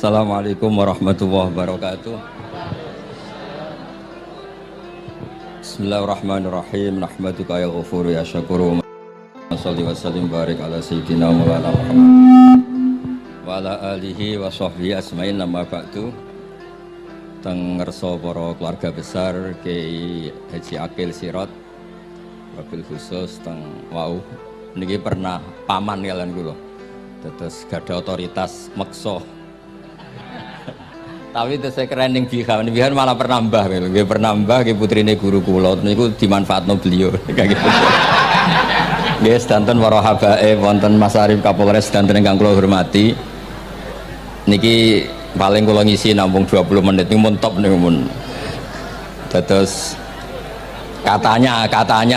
Assalamualaikum warahmatullahi wabarakatuh. Bismillahirrahmanirrahim. Nahmaduka ya ghafuru ya syakuru. Shalli wa sallim barik ala sayyidina Maulana Muhammad wa ala alihi wa sahbihi asma'in. Nama ba'du. Teng ngerso para keluarga besar Kiai Haji Akil Sirot wabil khusus teng wau niki pernah paman kalian kula. Terus gada otoritas meksa. Tapi itu saya keren yang bihan malah pernah mbah, nggih pernah mbah, nggih putrine guru kula niku dimanfaatno beliau kayak gitu. Nggih sedanten para habaib wonten Mas Arif Kapolres sedanten ingkang kula hormati. Niki paling kula ngisi nampung 20 menit niku mun top niku mun. Terus katanya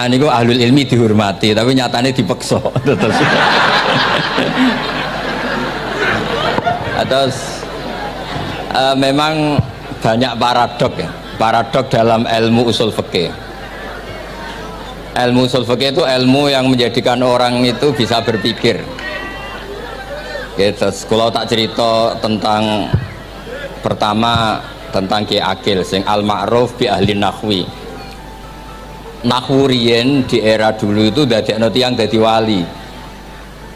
niku ahlul ilmi dihormati, tapi nyatane dipeksa. Terus memang banyak paradok dalam ilmu usul fikih. Ilmu usul fikih itu ilmu yang menjadikan orang itu bisa berpikir. Gitu. Kalau tak cerita tentang pertama tentang Kiai Akil sing al-ma'ruf bi ahli nahwi. Nahwu riyen di era dulu itu dadekno tiyang dadi wali.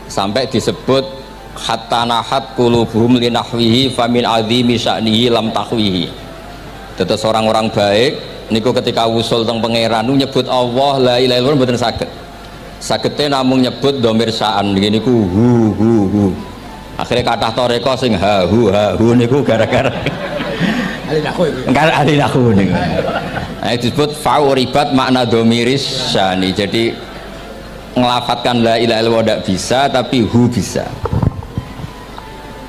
Sampai disebut hatta nahat qulubuhum li nahwihi famin azimi sya'nihi lam tahwihi. Terus orang-orang baik niku ketika usul teng pangeran nyebut Allah la ilaha illallah mboten saged. Sagete namung nyebut dhamir sya'an niki niku hu. Akhirnya kathah toreko sing ha hu niku gara-gara ahli nahwu niku. Nah, disebut fauribat makna dhamiris sya'ni. Jadi ngelafatkan la ilaha illallah tidak bisa tapi hu bisa.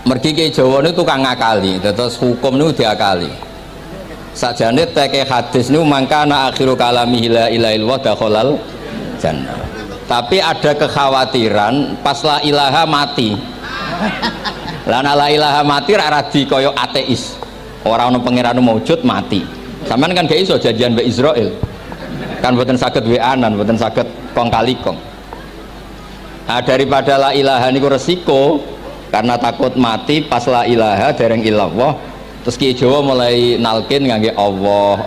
Mergi ke Jawa ini tukang ngakali, terus hukum itu diakali. Sajane teke hadis ini mangkana akhiru kalamihi la ilaha illallah dakhalal jannah. Tapi ada kekhawatiran pas la ilaha mati. Lah la ilaha mati ra radi kaya ateis. Ora ono pangeran maujud mati. Sampeyan kan gak iso janjian mbek Israel. Kan mboten saged weanan, mboten saged kong kali kong. Nah, daripada la ilaha niku resiko karena takut mati pas la ilaha dereng illallah, terus Ki Jawa mulai nalkin ngangge Allah.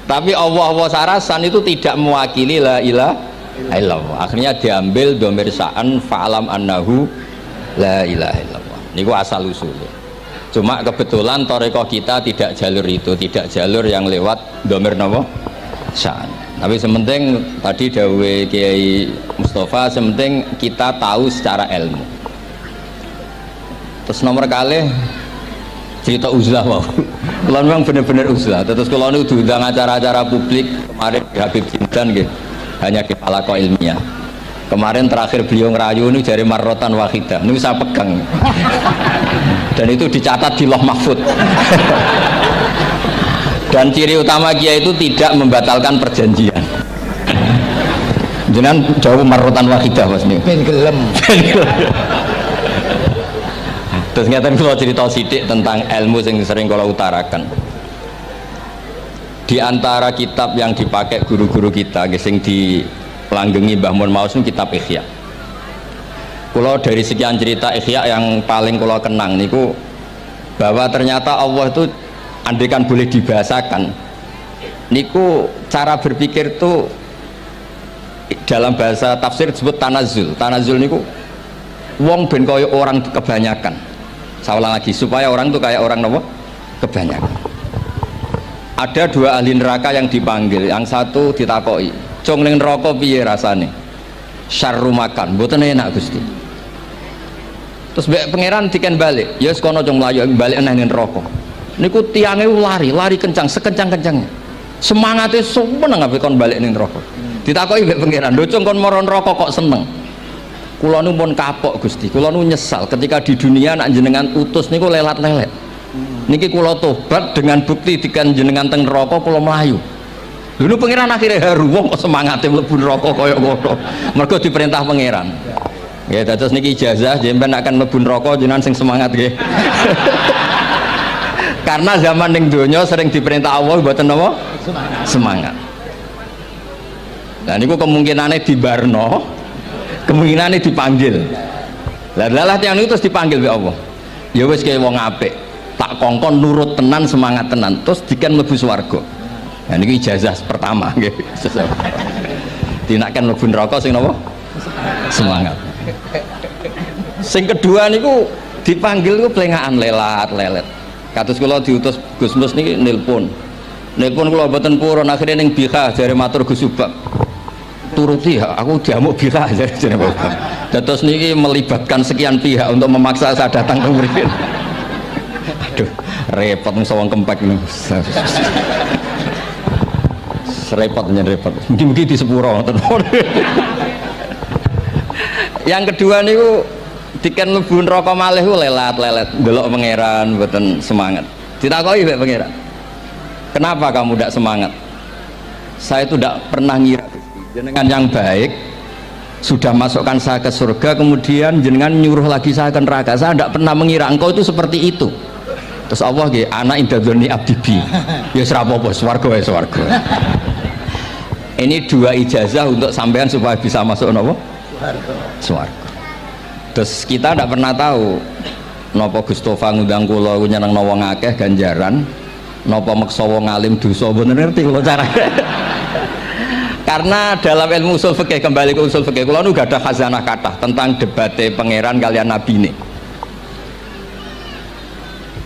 Tapi Allah sarasan itu tidak mewakili la ilaha illallah. Akhirnya diambil dhamir sa'an fa'alam annahu la ilaha illallah. Niku asal usulnya. Cuma kebetulan thariqah kita tidak jalur itu, tidak jalur yang lewat dhamir napa? Sa'an. Tapi sementing tadi dawuhe Kiai Mustafa, sementing kita tahu secara ilmu. Terus nomor kali cerita uzlah wow. Kalau memang benar-benar uzlah. Terus kalau ini diundang acara-acara publik kemarin di Habib Jindan gitu, hanya di halaqah ilmiah. Kemarin terakhir beliau ngerayu ini jari marrotan wahidah. Ini saya pegang. Dan itu dicatat di Loh Mahfud. Dan ciri utama Kiai itu tidak membatalkan perjanjian. Jenengan jauh marrotan wahidah Mas niku. Ben gelem. Terus ngeten kula cerita sithik tentang ilmu yang sering kula utarakan. Di antara kitab yang dipakai guru-guru kita sing dilanggengi Mbah Mun Maus kitab Ihya. Kula dari sekian cerita Ihya yang paling kula kenang niku bahwa ternyata Allah itu andaikan boleh dibahasakan niku cara berpikir tuh dalam bahasa tafsir disebut tanazul niku wong ben kaya orang kebanyakan. Saya ulang lagi supaya orang tuh kayak orang nopo kebanyakan. Ada dua ahli neraka yang dipanggil, yang satu ditakoki cung ning neraka piye rasane syarru makan mboten enak Gusti. Terus pangeran diken balik ya sekono cung mlayu balik nang neraka. Niku tiangnya lari kencang, sekencang-kencangnya. Semangatnya seneng ngapain kon balik ning neraka. Ditakoki mbek pangeran, "Lho cung kon mara neraka kok seneng?" Kula nu pun kapok Gusti, kula nu nyesal ketika di dunia nak jenengan utus niku lelat-lelet. Niki kula tobat dengan bukti dikan jenengan teng neraka kula mlayu. Lho nu pangeran akhirnya haru wong kok semangate mlebu neraka kaya ngono. Mergo diperintah pangeran. Ya terus niki ijazah jenengan akan mlebu neraka jenengan sing semangat nggih. Karena zaman ning donya sering diperintah Allah mboten napa? Semangat. Nah niku kemungkinannya dibarno, kemungkinannya dipanggil. Lah yang itu terus dipanggil oleh Allah. Ya wis kaya wong apik, tak kongkon nurut tenan, semangat tenan, terus diken mlebu swarga. Nah niki ijazah pertama nggih. Dinaken mlebu neraka sing napa? Semangat. Sing kedua niku dipanggil ku plengakan lelat lelet. Kados kula diutus Gus Mus niki nelpon kula mboten purun, akhirnya ning Bika jare matur Gus Subak. Turuti ya, aku diamuk Bika jare Bapak. Terus niki melibatkan sekian pihak untuk memaksa saya datang ke mriki. Aduh, repot sawang kempek niku. Repot nyen repot. Mugi-mugi di sepuro ngoten. Yang kedua niku diken mlebu neraka malih lelat lelet ndelok pangeran mboten semangat. Ditakoki mbek pangeran, kenapa kamu tidak semangat? Saya itu tidak pernah ngira jenengan yang baik sudah masukkan saya ke surga, kemudian jenengan nyuruh lagi saya ke neraka. Saya tidak pernah mengira engkau itu seperti itu. Terus Allah nggih, ana indadzoni abdibi. Ya ora apa-apa, swarga wae swarga. Ini dua ijazah untuk sampean supaya bisa masuk napa? Swarga. Terus kita tidak pernah tahu napa Gustofa ngundang kula nyeneng wong akeh ganjaran, napa meksa wong alim dosa, mboten ngerti kula carane. Karena dalam ilmu usul fikih, kembali ke usul fikih, kula nu gak ada khazanah kathah tentang debate pangeran kalian nabi ini.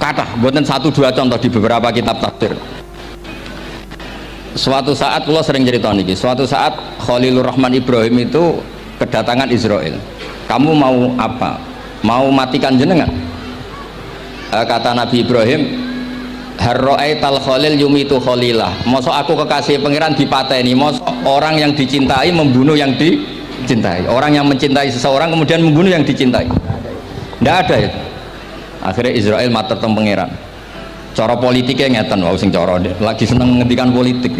Kathah, mboten satu dua contoh di beberapa kitab tafsir. Suatu saat kula sering cerita niki, suatu saat Khalilur Rahman Ibrahim itu kedatangan Israel. Kamu mau apa? Mau matikan jenengan? Kata Nabi Ibrahim, harro'aital khalil yumitu khalilah. Mosok aku kekasih pangeran dipateni, mosok orang yang dicintai membunuh yang dicintai, orang yang mencintai seseorang kemudian membunuh yang dicintai. Tidak ada itu. Akhirnya Israel matur teng pangeran. Cara politiknya ngeten, wau sing cara lagi seneng ngendikan politik.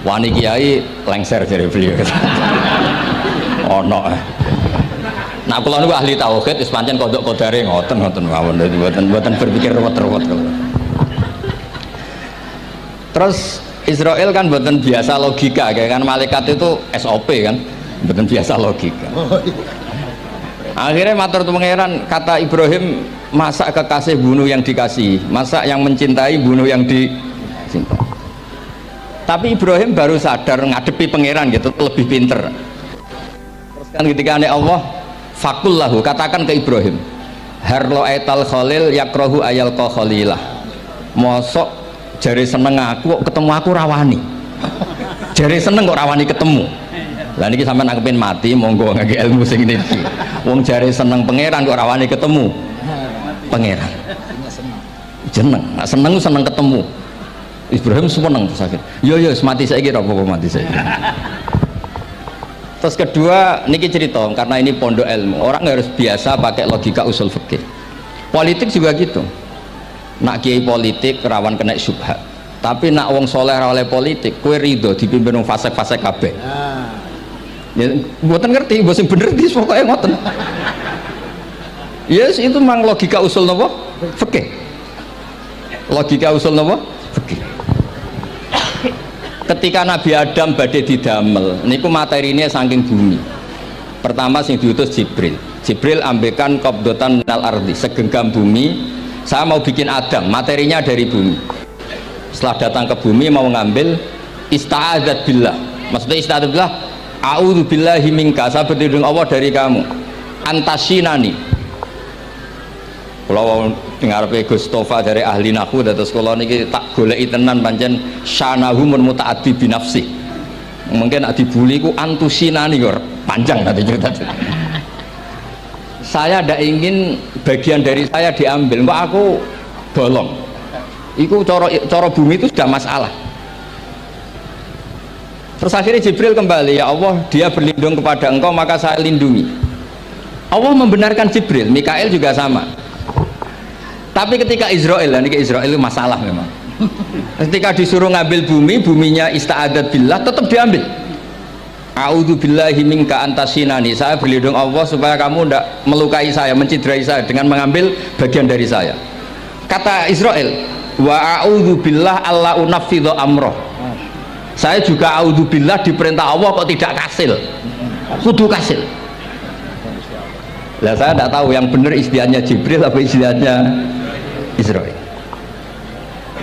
Wani kiai lengser dari beliau. Oh no. Nah kula niku ahli tauhid wis pancen kodok kodare ngoten mawon, mboten berpikir ruwet-ruwet. Terus Israel kan mboten biasa logika, kayak kan malaikat itu SOP kan, mboten biasa logika. Akhirnya matur tu pangeran, kata Ibrahim, masa kekasih bunuh yang dikasih, masa yang mencintai bunuh yang dicintai. Tapi Ibrahim baru sadar ngadepi pangeran gitu, lebih pinter. Terus kan ketika Allah fakullahu, katakan ke Ibrahim, harlo aital khalil yakrohu ayal ko khalilah. Mosok jari seneng aku kok ketemu aku rawani, jari seneng kok rawani ketemu. Lah niki sampean aku pengen mati, monggo ngangge ilmu sing niki. Wong jari seneng pangeran kok rawani ketemu pangeran. Jeneng, seneng seneng ketemu. Ibrahim seneng terus akhir. Yo mati saiki ora apa-apa mati saiki. Terus kedua niki cerita, karena ini pondok ilmu, orang harus biasa pakai logika usul fikih. Politik juga gitu. Nak kiai politik rawan kena syubhat. Tapi nak wong soleh oleh politik, kue ridho dipimpin wong fasik-fasik kabeh. Ya, mboten ngerti, mboten bener di pokoknya ngoten. Yes, itu memang logika usul napa? Fikih. Logika usul napa? Fikih. Ketika Nabi Adam badhe didamel niku materinya saking bumi. Pertama sing diutus Jibril ambekan qabdotan minal ardi, segenggam bumi. Saya mau bikin Adam, materinya dari bumi. Setelah datang ke bumi mau ngambil ista'adzat billah. Maksudnya ista'adzat billah, a'udzu billahi minka, saya berlindung Allah dari kamu. Antasinani. Kalau ngarepe Gustofa dari ahli nahwu, terus kalau niki tak goleki tenan pancen syanahu mun mutaaddi bi nafsi. Mungkin nek dibuli ku antusinani kok panjang nanti cerita. Saya tidak ingin bagian dari saya diambil, kok aku bolong. Iku cara bumi itu sudah masalah. Terus akhirnya Jibril kembali, ya Allah, dia berlindung kepada engkau maka saya lindungi. Allah membenarkan Jibril, Mikail juga sama. Tapi ketika Israel, ini Israel itu masalah memang. Ketika disuruh ngambil bumi, buminya ista'adat billah, tetap diambil. A'udzu billahi minka antasinani, saya berlindung Allah supaya kamu tidak melukai saya, mencidrai saya dengan mengambil bagian dari saya. Kata Israel, wa a'udzu billah alla unaffidhu amroh. Saya juga a'udzu billah diperintah Allah kok tidak kasil. Kudu kasil. Lah saya tidak tahu yang benar istihadnya Jibril apa istihadnya Israil.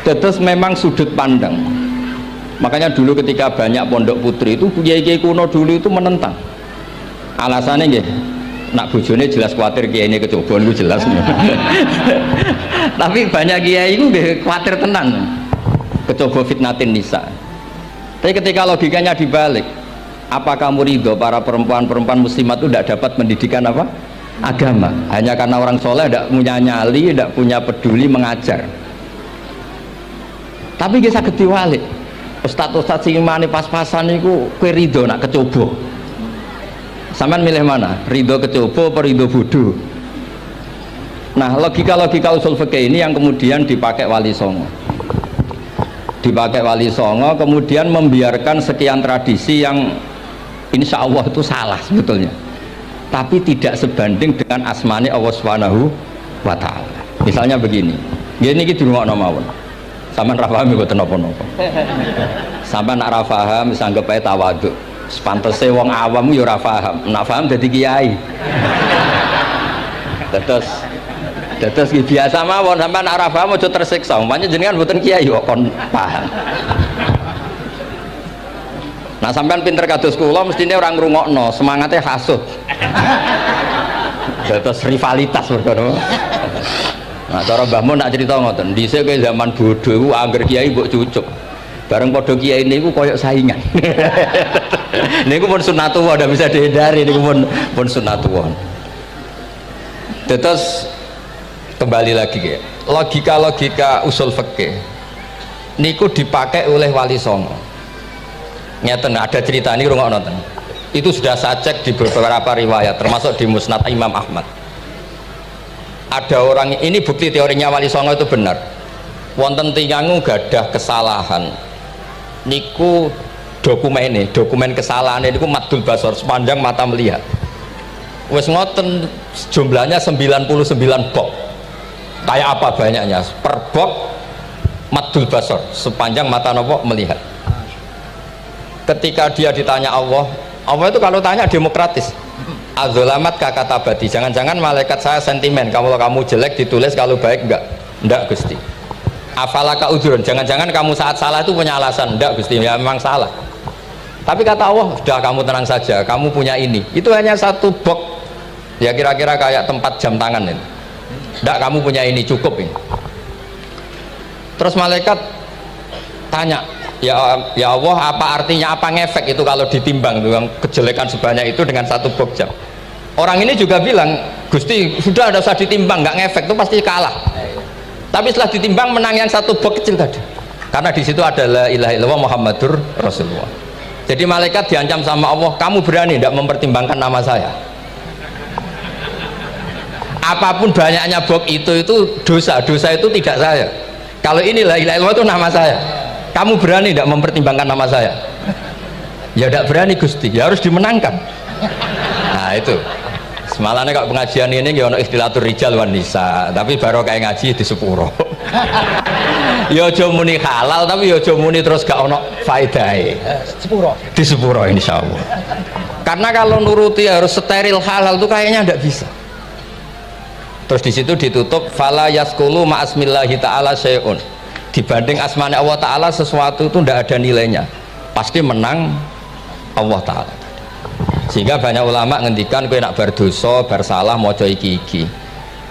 Terus memang sudut pandang. Makanya dulu ketika banyak pondok putri itu kiai-kiai kuno dulu itu menentang. Alasannya nggih, nak bojone jelas khawatir kiai ini kecobaan itu jelas. Tapi banyak kiai itu khawatir tenan. Kecoba fitnatin nisa. Tapi ketika logikanya dibalik, apa kamu ridho para perempuan-perempuan muslimat itu tidak dapat pendidikan apa? Agama. Hanya karena orang soleh tidak punya nyali, tidak punya peduli mengajar. Tapi kita saged diwalik. Ustaz-ustaz sing imane pas-pasan niku kowe ridho nak kecoba. Sampean milih mana? Ridho kecoba apa ridho bodoh? Nah, logika-logika usul fikih ini yang kemudian dipakai Wali Songo. Dipakai Wali Songo kemudian membiarkan sekian tradisi yang insya Allah itu salah sebetulnya. Tapi tidak sebanding dengan asmani Allah Subhanahu wa taala. Misalnya begini. Nggih niki dirungokno mawon. Sampeyan ra paham mboten napa-napa. Sampeyan nak ra paham wis anggap ae tawadhu. Sepantese wong awam yo ora paham. Nak paham dadi kiai. Terus biasa mawon sampeyan nak ra paham aja tersiksa. Umpamane jenengan mboten kiai kok kon paham. Nah sampean pinter kados kula mestine ora ngrungokno, semangate hasud. Terus rivalitas perkara. Nah cara Mbah Mun nak cerita ngoten, dhisik kowe zaman bodho iku angger kiai mbok cucuk. Bareng padha kiai niku koyo saingan. Niku pun sunatullah ndak bisa dihindari, niku pun sunatullah. Terus kembali lagi ya. Logika-logika usul fikih niku dipakai oleh Wali Songo. Ngeten ada cerita ini rungokno nonton. Itu sudah saya cek di beberapa riwayat termasuk di Musnad Imam Ahmad. Ada orang ini bukti teorinya Wali Songo itu benar. Wonten tiyang gadah kesalahan. Niku dokumen kesalahan niku madul basor sepanjang mata melihat. Wes ngoten jumlahnya 99 bok. Kayak apa banyaknya? Per bok madul basor sepanjang mata nopo melihat. Ketika dia ditanya Allah itu kalau tanya demokratis. Azolamat kakatabati, jangan-jangan malaikat saya sentimen kalau kamu jelek ditulis, kalau baik enggak Gusti. Afalaka udhurun, jangan-jangan kamu saat salah itu punya alasan. Enggak Gusti, ya memang salah. Tapi kata Allah, sudah kamu tenang saja, kamu punya ini. Itu hanya satu box, ya kira-kira kayak tempat jam tangan ini. Enggak, kamu punya ini, cukup ini. Terus malaikat tanya, ya Allah, apa artinya, apa ngefek itu kalau ditimbang dengan kejelekan sebanyak itu dengan satu box jam. Orang ini juga bilang, Gusti sudah ada usah ditimbang, nggak ngefek, itu pasti kalah. Tapi setelah ditimbang menang yang satu box kecil tadi, karena di situ ada la ilaha illallah Muhammadur Rasulullah. Jadi malaikat diancam sama Allah, kamu berani tidak mempertimbangkan nama saya? Apapun banyaknya box itu dosa itu tidak saya. Kalau ini la ilaha illallah itu nama saya. Kamu berani tidak mempertimbangkan nama saya? Ya tidak berani Gusti, ya harus dimenangkan. Nah itu semalahnya kalau pengajian ini ya ono ikhtilatur rijal wan nisa, tapi baru kayak ngaji di sepuro. Ya aja muni halal tapi ya aja muni terus gak ono faedahe. Di sepuro insyaallah. Karena kalau nuruti harus steril halal itu kayaknya tidak bisa. Terus di situ ditutup fala yaskulu ma'asmillahi ta'ala syai'un. Dibanding asmane Allah Ta'ala sesuatu itu tidak ada nilainya, pasti menang Allah Ta'ala. Sehingga banyak ulama ngendikan kowe nak berdosa bersalah moco iki.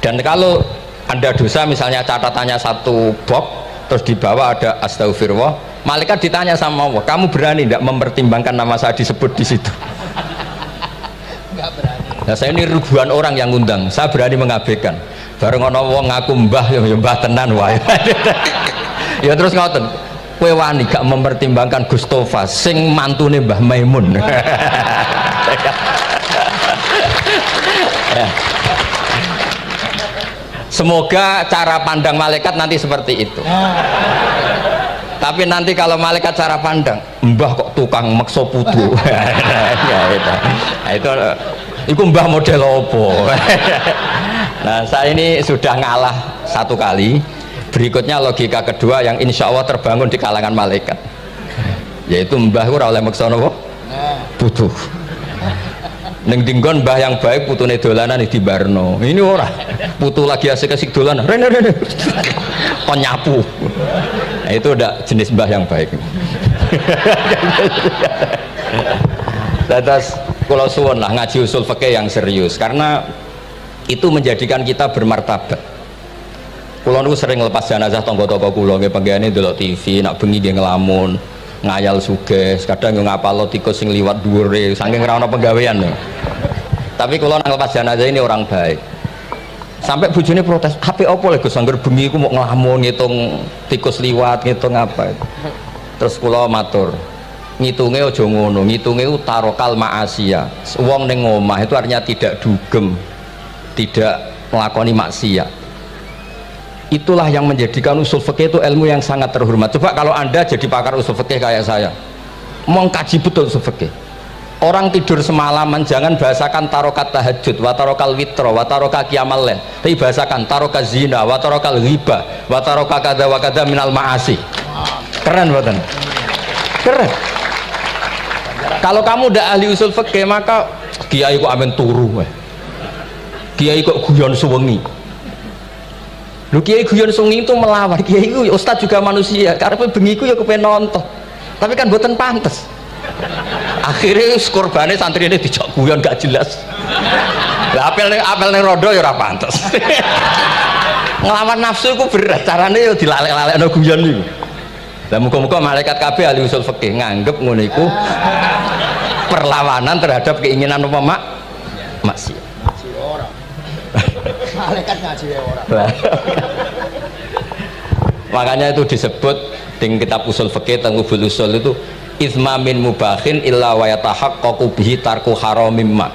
Dan kalau anda dosa misalnya catatannya satu box terus di bawah ada astagfirullah, malaikat ditanya sama Allah, kamu berani tidak mempertimbangkan nama saya disebut di situ? Enggak berani. Nah saya ini ribuan orang yang ngundang, saya berani mengabaikan. Bareng ono wong ngaku mbah ya mbah tenan wae. Ya terus ngoten, kowe wani gak mempertimbangkan Gustofa sing mantune Mbah Maimun. Ya. Semoga cara pandang malaikat nanti seperti itu. Tapi nanti kalau malaikat cara pandang, mbah kok tukang makso putu. Itu mbah model opo. Nah saya ini sudah ngalah satu kali. Berikutnya logika kedua yang insya Allah terbangun di kalangan malaikat, yaitu mbah ora oleh maksa napa butuh. Neng dinggon mbah yang baik putune dolanan di Barno. Ini ora. Putu lagi asik-asik dolanan. Rene. Penyapu. Nah, itu udah jenis mbah yang baik. Terus kalau suwun lah ngaji usul fikih yang serius karena itu menjadikan kita bermartabat. Kulo niku sering lepas jenazah tangga-tangga kulo nggih penggene delok TV, nak bengi nggih ngelamun, ngayal sugih, kadang yo ngapalo tikus sing liwat dhuwure saking ora ana penggawean. Tapi kulo nang lepas jenazah ini orang baik. Sampai bojone protes, "HP opo lho Gus, angger bengi ku mau ngelamun ngitung tikus liwat, ngitung apa." Terus kulo matur, ngitunge aja ngono, ngitunge tarokal ma'asiya. Wong ning omah itu artinya tidak dugem, tidak melakoni maksiat. Itulah yang menjadikan usul fikih itu ilmu yang sangat terhormat. Coba kalau Anda jadi pakar usul fikih kayak saya, mengkaji betul usul fikih. Orang tidur semalaman jangan bahasakan tarokat tahajud, wa tarokal witro, wa taroka qiyamal lail. Tapi bahasakan taroka zina, wa tarokal ghibah, wa taroka kada wa kada minal ma'asi. Keren buatan? Keren. Kalau kamu udah ahli usul fikih maka kiai kok amen turu, kiai kok guyon suwengi. Lu kiai guyon suwengi itu melawan, kiai itu ustaz juga manusia, karena bengi itu ya kepen nonton, tapi kan buatan pantas. Akhirnya korbannya santri ini dijak guyon gak jelas. Lah apel ning rodo ya ora pantes. Ngelawan nafsu itu berat, caranya ya dilalek-lalekno guyon niku. Lah muga-muga malaikat kabeh ahli usul fikih nganggep ngono iku perlawanan terhadap keinginan apa maksiat. Ngaji ora. Malaikat ngaji ora. Makanya itu disebut di kitab usul fikih Tanghubul Usul itu izma min mubahin illa wa yatahaqqaqu bihi tarku haramim ma.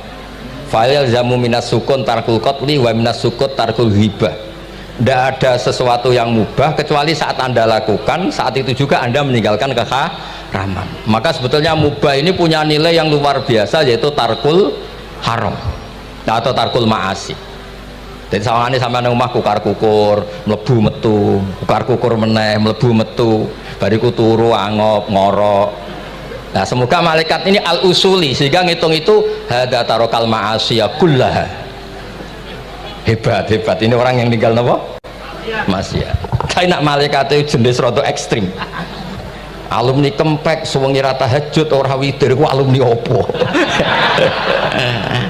Fa yalzamu minas sukun tarkul qatli wa minas sukut tarkul ghibah. Tidak ada sesuatu yang mubah kecuali saat Anda lakukan, saat itu juga Anda meninggalkan keharaman. Maka sebetulnya mubah ini punya nilai yang luar biasa, yaitu tarkul haram atau tarkul ma'asi. Jadi sama ini sama rumah kukar kukur, melebu metu, kukar kukur meneh, melebu metu, bariku turu angop ngorok. Nah semoga malaikat ini al usuli sehingga ngitung itu hada tarokal ma'asiyah kullaha. Hebat ini orang yang tinggal nopo maksiat. Tapi nak malaikat itu jenis rada ekstrim. Alumni kempek suwengi ra tahajud ora witir ku alumni opo.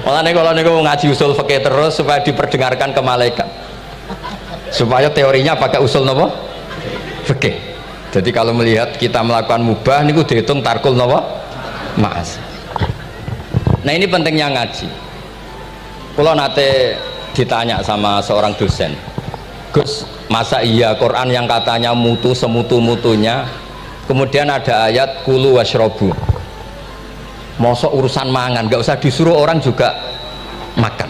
Mulane kalau niku ngaji usul fikih terus supaya diperdengarkan ke malaikat. Supaya teorinya pakai usul nopo? Fikih. Jadi kalau melihat kita melakukan mubah niku dihitung tarkul nopo? Maas. Nah ini pentingnya ngaji. Kalau nate ditanya sama seorang dosen, Gus, masa iya Quran yang katanya mutu semutu-mutunya kemudian ada ayat kulu washrobu, mosok urusan mangan gak usah disuruh orang juga makan,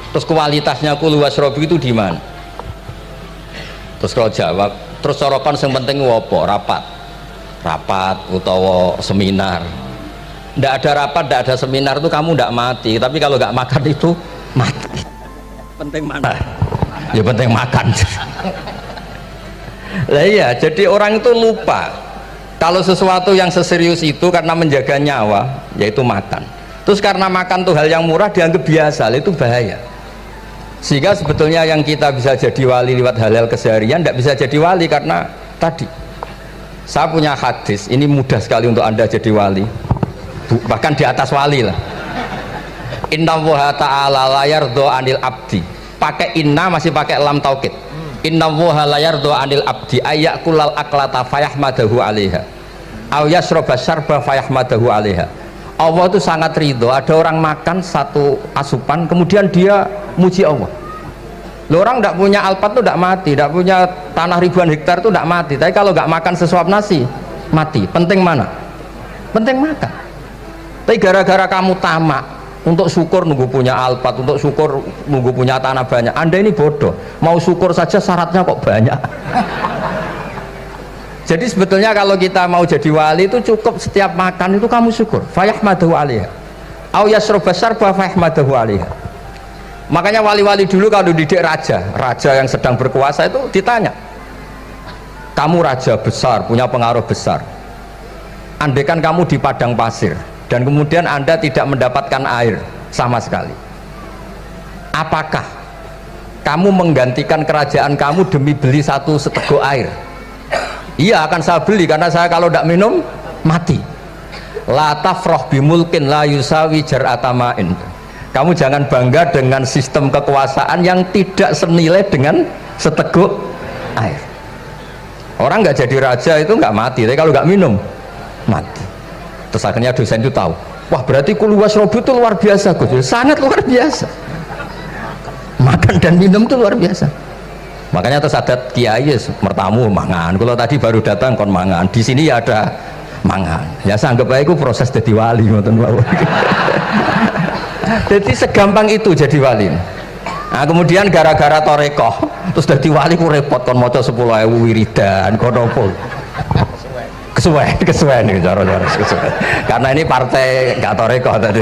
terus kualitasnya kulu washrobu itu di mana? Terus kalau jawab, terus sorokan yang penting wopo rapat utawa seminar. Ndak ada rapat, ndak ada seminar itu kamu ndak mati, tapi kalau nggak makan itu mati. Penting mana? Ya penting makan. Lah iya, jadi orang itu lupa kalau sesuatu yang seserius itu karena menjaga nyawa yaitu makan. Terus karena makan tuh hal yang murah dianggap biasa, itu bahaya. Sehingga sebetulnya yang kita bisa jadi wali lewat hal-hal keseharian tidak bisa jadi wali karena tadi. Saya punya hadis, ini mudah sekali untuk Anda jadi wali. Bahkan di atas wali lah. Inna woha ta'ala layar do anil abdi, pakai inna masih pakai lam taukid. Inna woha layar do anil abdi ayakulal aklata fayahmadahu alaiha aw yasroba syarba fayahmadahu alaiha. Allah itu sangat ridho ada orang makan satu asupan kemudian dia muji Allah. Loh, orang tidak punya alpat itu tidak mati, tidak punya tanah ribuan hektar itu tidak mati, tapi kalau nggak makan sesuap nasi mati. Penting mana? Penting makan. Tapi gara-gara kamu tamak untuk syukur nunggu punya alpat, untuk syukur nunggu punya tanah banyak, Anda ini bodoh. Mau syukur saja syaratnya kok banyak. Jadi sebetulnya kalau kita mau jadi wali itu cukup setiap makan itu kamu syukur. Fayahmadahu alaiha aw yasroba syarba fayahmadahu alaiha. Makanya wali-wali dulu kalau didik raja yang sedang berkuasa itu ditanya, kamu raja besar, punya pengaruh besar, andaikan kamu di padang pasir dan kemudian Anda tidak mendapatkan air, sama sekali. Apakah kamu menggantikan kerajaan kamu demi beli satu seteguk air? Iya, akan saya beli karena saya kalau tidak minum mati. La tafrah bimulkin la yusawi jar'atamain. Kamu jangan bangga dengan sistem kekuasaan yang tidak senilai dengan seteguk air. Orang nggak jadi raja itu nggak mati, tapi kalau nggak minum mati. Terus akhirnya dosen itu tahu, wah berarti kulu wasrobu itu luar biasa, Gus. Sangat luar biasa. Makan dan minum itu luar biasa. Makanya terus ada kiai mertamu mangan. Kalau tadi baru datang kon mangan, di sini ya ada mangan. Ya saya anggap aja itu proses jadi wali, ngoten mawon. Jadi segampang itu jadi wali. Nah, kemudian gara-gara torekoh terus jadi wali ku repot kon maca 10.000 wiridan kon opo. Kesuwen nih cara-cara kesuwen. Karena ini partai gak torekoh tadi.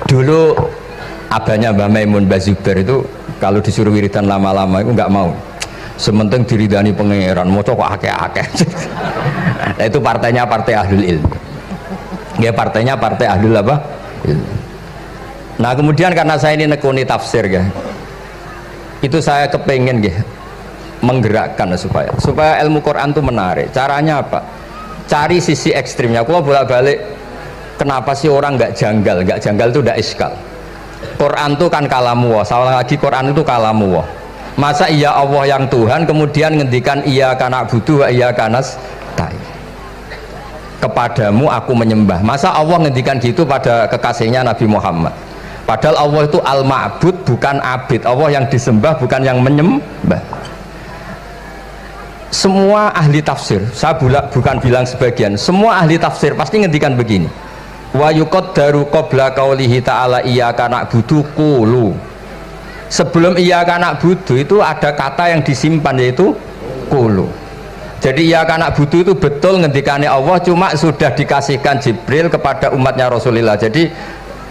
Dulu abahnya Mbah Maimun Mbah Zubair itu kalau disuruh wiridan lama-lama itu nggak mau. Sementing diridani pangeran, maca kok akeh-akeh. Nah, itu partainya partai ahlul ilmu. Ya partainya partai ahlul apa? Ilmu. Nah kemudian karena saya ini nekuni tafsir ya, itu saya kepengen ya menggerakkan supaya ilmu Quran itu menarik. Caranya apa? Cari sisi ekstrimnya. Kalau bolak-balik, kenapa sih orang nggak janggal? Nggak janggal itu udah iskal. Quran itu kan kalamu, salah lagi Quran itu kalamu. Masa iya Allah yang Tuhan kemudian ngendikan iya kana butuh iya kanas tai. Kepadamu aku menyembah. Masa Allah ngendikan gitu pada kekasihnya Nabi Muhammad? Padahal Allah itu al-ma'bud, bukan abid. Allah yang disembah, bukan yang menyembah. Semua ahli tafsir, saya bukan bilang sebagian, semua ahli tafsir pasti ngendikan begini. Wa yuqaddaru qabla qaulihi ta'ala iyyaka na'budu qulu. Sebelum iyyaka na'budu itu ada kata yang disimpan yaitu qulu. Jadi iyyaka na'budu itu betul ngendikane Allah, cuma sudah dikasihkan Jibril kepada umatnya Rasulullah. Jadi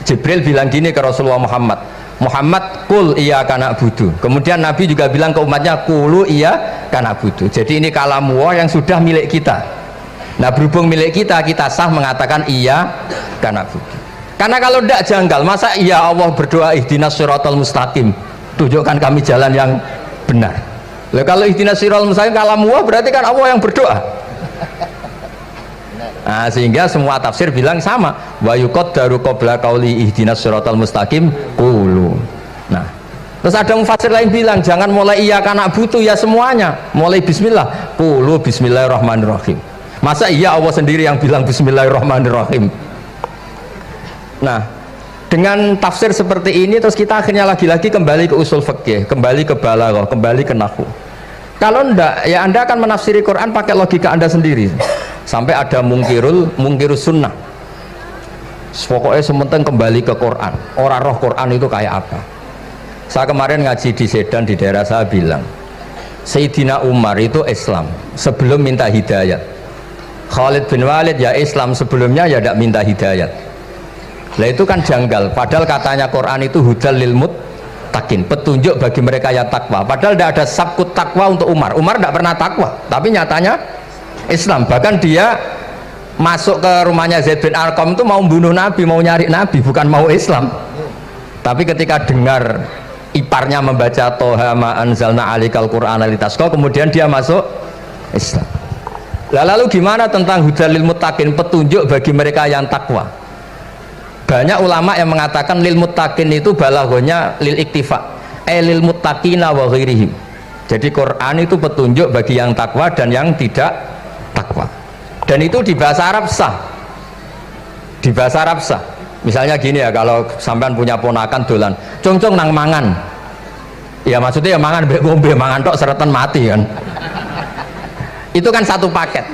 Jibril bilang gini ke Rasulullah Muhammad, qul iyyaka na'budu. Kemudian Nabi juga bilang ke umatnya qulu iyyaka na'budu. Jadi ini kalam Allah yang sudah milik kita. Nah berhubung milik kita, kita sah mengatakan iyyaka na'budu. Karena kalau tidak janggal, masa iya Allah berdoa ihdinas siratal mustaqim, tunjukkan kami jalan yang benar. Lah kalau ihdinas siratal mustaqim kalam Allah berarti kan Allah yang berdoa. Nah, sehingga semua tafsir bilang sama, wa yuqaddaru qabla qauli ihdinas siratal mustaqim qulu. Nah, terus ada mufassir lain bilang jangan mulai iyyaka na'budu ya semuanya, mulai bismillah, qulu bismillahirrahmanirrahim. Masa iya Allah sendiri yang bilang bismillahirrahmanirrahim? Nah, dengan tafsir seperti ini terus kita akhirnya lagi-lagi kembali ke usul fikih, kembali ke balaghah, kembali ke nahwu. Kalau enggak, ya Anda akan menafsiri Quran pakai logika Anda sendiri. Sampai ada mungkirus sunnah. Pokoknya sementing kembali ke Quran. Orang roh Quran itu kayak apa? Saya kemarin ngaji di Sedan di daerah saya bilang, Sayyidina Umar itu Islam sebelum minta hidayat. Khalid bin Walid ya Islam sebelumnya ya tidak minta hidayat. Nah itu kan janggal. Padahal katanya Quran itu hudal lil muttaqin, petunjuk bagi mereka yang takwa. Padahal tidak ada sabkut takwa untuk Umar. Umar tidak pernah takwa, tapi nyatanya Islam. Bahkan dia masuk ke rumahnya Zaid bin Arqam itu mau bunuh Nabi, mau nyari Nabi, bukan mau Islam. Tapi ketika dengar iparnya membaca Toha ma anzalna alikal Qur'ana litasqa, kemudian dia masuk Islam. Lalu gimana tentang hudalil muttaqin, petunjuk bagi mereka yang takwa? Banyak ulama yang mengatakan lil muttaqin itu balaghahnya lil iktifa, lil muttaqina wa ghairihim. Jadi Quran itu petunjuk bagi yang takwa dan yang tidak takwa. Dan itu di bahasa Arab sah. Di bahasa Arab sah. Misalnya gini ya, kalau sampean punya ponakan dolan, cong-cong nang mangan. Ya maksudnya ya mangan mbek ngombe, mangan tok seretan mati kan. Itu kan satu paket.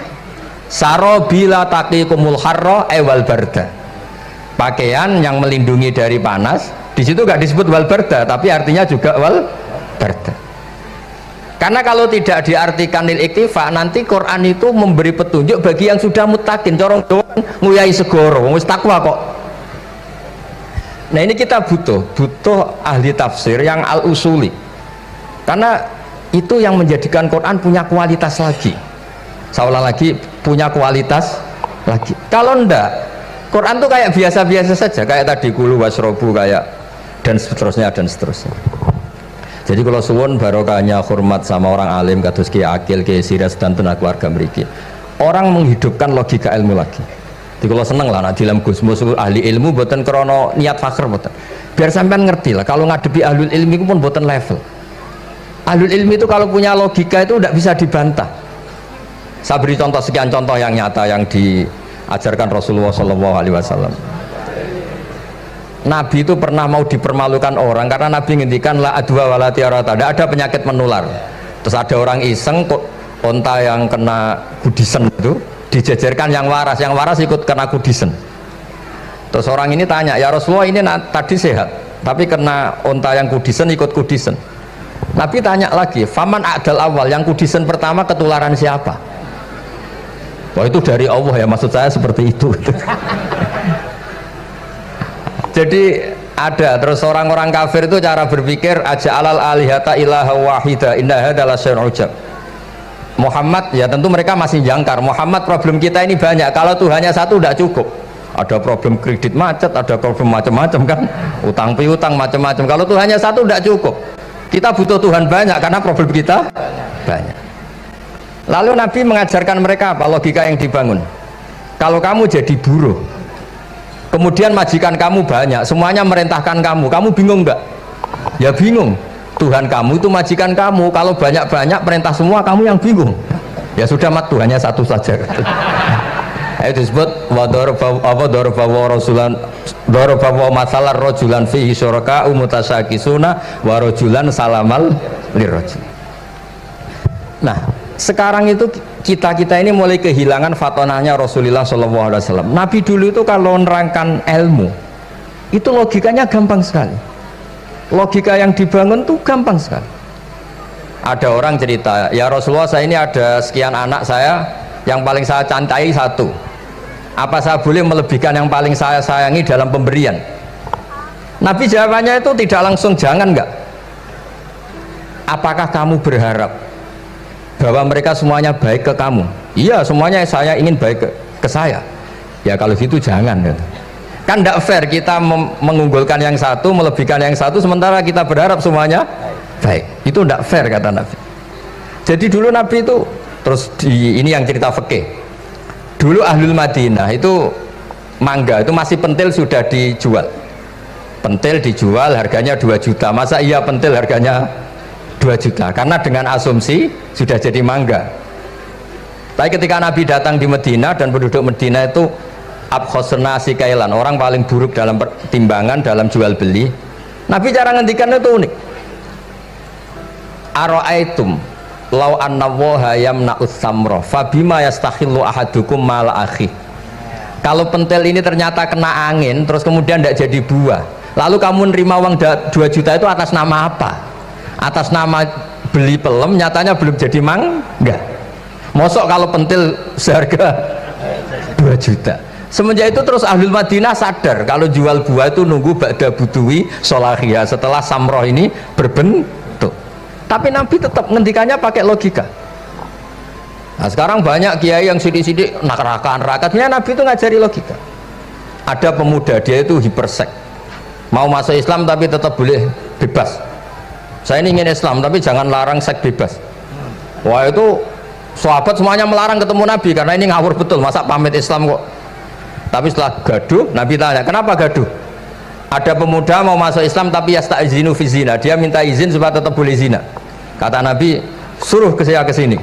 Sarobila taqikumul harra wal barda. Pakaian yang melindungi dari panas. Di situ gak disebut wal barda, tapi artinya juga wal barda. Karena kalau tidak diartikan lil iktifa, nanti Quran itu memberi petunjuk bagi yang sudah muttaqin. Corong doang nguyai segoro, wis takwa kok. Nah ini kita butuh ahli tafsir yang al-usuli. Karena itu yang menjadikan Quran punya kualitas lagi. Seolah lagi punya kualitas lagi. Kalau ndak, Quran tuh kayak biasa-biasa saja, kayak tadi kulu wasrobu kayak dan seterusnya dan seterusnya. Jadi kalau suwun barokahnya hormat sama orang alim kados Ki Akil, Ki Siras dan tuna keluarga mriki. Orang menghidupkan logika ilmu lagi. Jadi kalau seneng lah nak dalam Gusmus ahli ilmu boten krono niat fakir boten. Biar sampean ngerti lah kalau ngadepi ahlul ilmi itu pun boten level. Ahlul ilmi itu kalau punya logika itu tidak bisa dibantah. Saya beri contoh sekian contoh yang nyata yang diajarkan Rasulullah SAW. Nabi itu pernah mau dipermalukan orang karena Nabi ngendikan la adwa wala tiarata, tidak ada penyakit menular. Terus ada orang iseng kok onta yang kena kudisen itu dijejerkan yang waras ikut kena kudisen. Terus orang ini tanya, ya Rasulullah ini tadi sehat tapi kena onta yang kudisen ikut kudisen. Nabi tanya lagi, faman adal awal, yang kudisen pertama ketularan siapa? Wah itu dari Allah ya, maksud saya seperti itu. Jadi ada terus orang-orang kafir itu cara berpikir aja alal alihata ilaha wahida indah adalah syai'un ujab. Muhammad ya tentu mereka masih jangkar. Muhammad problem kita ini banyak. Kalau Tuhannya satu tidak cukup. Ada problem kredit macet, ada problem macam-macam kan, utang piutang macam-macam. Kalau Tuhannya satu tidak cukup. Kita butuh Tuhan banyak karena problem kita banyak. Lalu Nabi mengajarkan mereka apa logika yang dibangun. Kalau kamu jadi buruh, kemudian majikan kamu banyak, semuanya merintahkan kamu bingung nggak? Ya bingung. Tuhan kamu itu majikan kamu, kalau banyak-banyak perintah semua kamu yang bingung. Ya sudah mat Tuhannya satu saja. Itu disebut wadorobawa rasulan dorobawa masalah rojulan fihi syuraka umutasakisuna warojulan salamal lirrojul. Nah sekarang itu kita ini mulai kehilangan fatonahnya Rasulullah SAW. Nabi dulu itu kalau nerangkan ilmu itu logikanya gampang sekali, logika yang dibangun tuh gampang sekali. Ada orang cerita, ya Rasulullah saya ini ada sekian anak saya, yang paling saya cintai satu, apa saya boleh melebihkan yang paling saya sayangi dalam pemberian? Nabi jawabannya itu tidak langsung jangan enggak. Apakah kamu berharap bahwa mereka semuanya baik ke kamu? Iya semuanya saya ingin baik ke saya. Ya kalau gitu jangan gitu. Kan tidak fair kita mengunggulkan yang satu, melebihkan yang satu, sementara kita berharap semuanya baik. Itu tidak fair kata Nabi. Jadi dulu Nabi itu terus ini yang cerita fikih. Dulu Ahlul Madinah itu mangga itu masih pentil sudah dijual. Pentil dijual harganya 2 juta. Masa iya pentil harganya 2 juta? Karena dengan asumsi sudah jadi mangga. Tapi ketika Nabi datang di Madinah dan penduduk Madinah itu abkhosna sikailan, orang paling buruk dalam pertimbangan dalam jual beli, Nabi cara ngendikan itu unik. Aro'aitum lau anna waha yamna'us samroh fabima yastakhillu ahadukum mala akhi. Kalau pentil ini ternyata kena angin terus kemudian tidak jadi buah, lalu kamu nerima uang 2 juta itu atas nama apa? Atas nama beli pelem, nyatanya belum jadi mangga. Mosok kalau pentil seharga 2 juta. Semenjak itu terus Ahlul Madinah sadar kalau jual buah itu nunggu ba'da buduwi solahiyah, setelah samroh ini berbentuk. Tapi Nabi tetap ngendikannya pakai logika. Nah sekarang banyak kiai yang sidik-sidik neraka-neraka, Nabi itu ngajari logika. Ada pemuda dia itu hipersek, mau masuk Islam tapi tetap boleh bebas. Saya ini ingin Islam tapi jangan larang seks bebas. Wah itu sahabat semuanya melarang ketemu Nabi karena ini ngawur betul, masa pamit Islam kok. Tapi setelah gaduh, Nabi tanya, kenapa gaduh? Ada pemuda mau masuk Islam tapi yasta'izinu fi zina, dia minta izin supaya tetap boleh zina. Kata Nabi, suruh saya ke sini.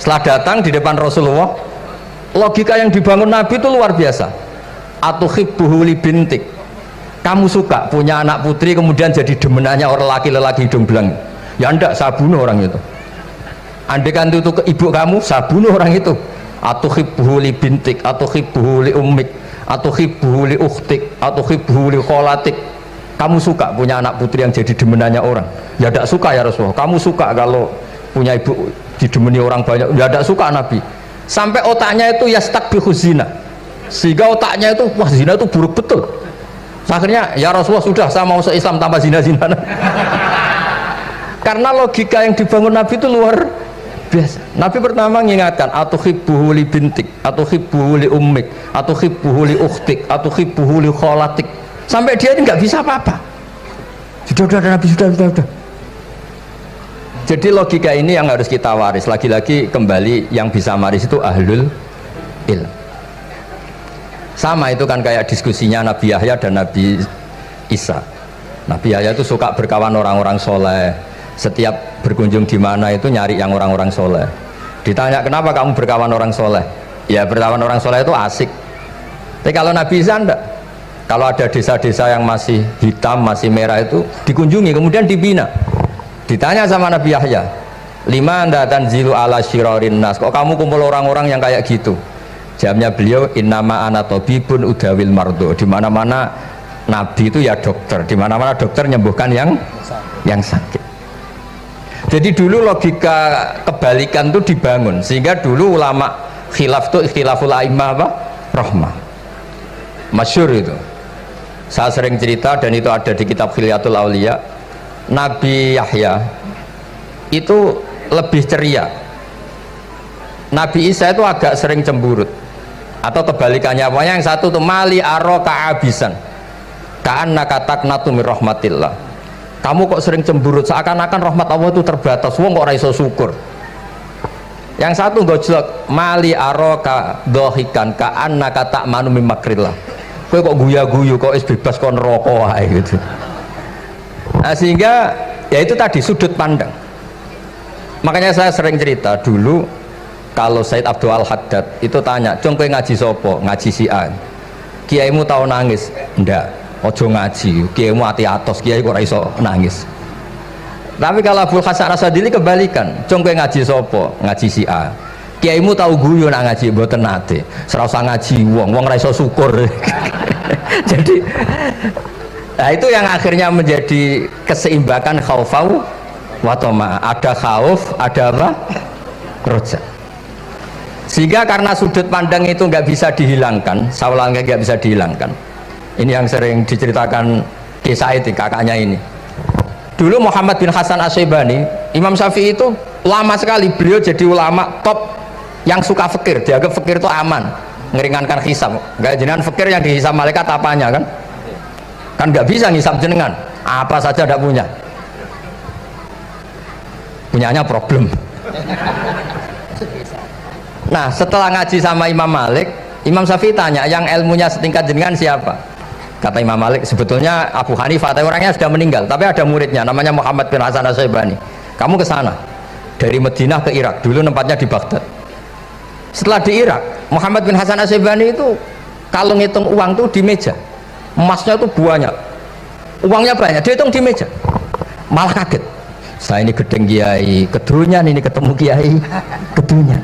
Setelah datang di depan Rasulullah, logika yang dibangun Nabi itu luar biasa. Atuhibbuhu li bintik, kamu suka punya anak putri kemudian jadi demenannya orang laki-laki hidung belang? Ya enggak, saya bunuh orang itu. Andaikan itu ke ibu kamu, saya bunuh orang itu. Atuhibbuhu li bintik, atuhibbuhu li ummik, atuhibbuhu li ukhtik, atuhibbuhu li kholatik. Kamu suka punya anak putri yang jadi demenannya orang? Ya tidak suka ya Rasulullah. Kamu suka kalau punya ibu didemeni orang banyak? Ya tidak suka Nabi. Sampai otaknya itu yastakbihu zina, sehingga otaknya itu wah zina itu buruk betul. Akhirnya ya Rasulullah sudah, saya mau masuk Islam tanpa zina-zina. Karena logika yang dibangun Nabi itu luar biasa. Nabi pertama mengingatkan atuhibbuhu li bintik, atuhibbuhu li ummik, atuhibbuhu li ukhtik, atuhibbuhu li kholatik, sampai dia nggak bisa apa-apa. Sudah Nabi sudah. Jadi logika ini yang harus kita waris. Lagi-lagi kembali yang bisa waris itu ahlul ilm. Sama itu kan kayak diskusinya Nabi Yahya dan Nabi Isa. Nabi Yahya itu suka berkawan orang-orang soleh. Setiap berkunjung di mana itu nyari yang orang-orang soleh. Ditanya kenapa kamu berkawan orang soleh? Ya berkawan orang soleh itu asik. Tapi kalau Nabi Isa enggak. Kalau ada desa-desa yang masih hitam, masih merah itu dikunjungi, kemudian dibina. Ditanya sama Nabi Yahya, lima anda tanzilu ala syirarin nas, kok kamu kumpul orang-orang yang kayak gitu? Jawabnya beliau, innama ana tabibun udawil mardo. Di mana-mana Nabi itu ya dokter, di mana-mana dokter nyembuhkan yang sakit. Jadi dulu logika kebalikan itu dibangun, sehingga dulu ulama khilaf itu ikhtilaful a'immah apa? Rahmah. Masyhur itu. Saya sering cerita dan itu ada di kitab Khilyatul Auliya. Nabi Yahya itu lebih ceria. Nabi Isa itu agak sering cemburut. Atau kebalikannya, pokoknya yang satu tuh mali aro ka'abisan ka'annaka taqnatu mir rahmatillah. Kamu kok sering cemburut, seakan-akan rahmat Allah itu terbatas, wong kok ora iso syukur. Yang satu gojlok, mali aro ka dohikan ka'annaka ta'manu mim makrillah. Kowe kok guya-guyu, kok is bebas kok neraka wae gitu. Nah, sehingga ya itu tadi sudut pandang. Makanya saya sering cerita dulu kalau Said Abdul Al-Haddad itu tanya, "Cung kowe ngaji sopo?" "Ngaji si A." "Kiaimu tahu nangis?" "Ndak." "Ojo ngaji, kiaimu ati atos, kiai kok ora iso nangis." Tapi kalau Abdul Hasan Asadili kebalikan, "Cung kowe ngaji sopo?" "Ngaji si A." "Kiaimu tahu guyu nak ngaji?" "Mboten nate." "Ora usah ngaji wong ora iso syukur." Jadi nah itu yang akhirnya menjadi keseimbangan khaufau wa tama. Ada khauf, ada apa? Roja. Sehingga karena sudut pandang itu nggak bisa dihilangkan, sawalangnya nggak bisa dihilangkan. Ini yang sering diceritakan kisah itu kakaknya ini. Dulu Muhammad bin Hasan Asyibani, Imam Syafi'i itu lama sekali beliau jadi ulama top yang suka fikir. Dianggap fikir itu aman, ngeringankan hisab. Nggak jenengan fikir yang dihisab malaikat apanya kan? Kan nggak bisa ngisap jenengan, apa saja tidak punyanya problem. Nah setelah ngaji sama Imam Malik, Imam Syafi'i tanya, yang ilmunya setingkat jenengan siapa? Kata Imam Malik, sebetulnya Abu Hanifah, tapi orangnya sudah meninggal, tapi ada muridnya namanya Muhammad bin Hasan Asyibani. Kamu ke sana dari Madinah ke Irak, dulu tempatnya di Baghdad. Setelah di Irak, Muhammad bin Hasan Asyibani itu kalau ngitung uang tuh di meja, emasnya itu banyak, uangnya banyak, dia hitung di meja, malah kaget. Saya ini gedeng kiai, kedrunya ini ketemu kiai, kedrunya.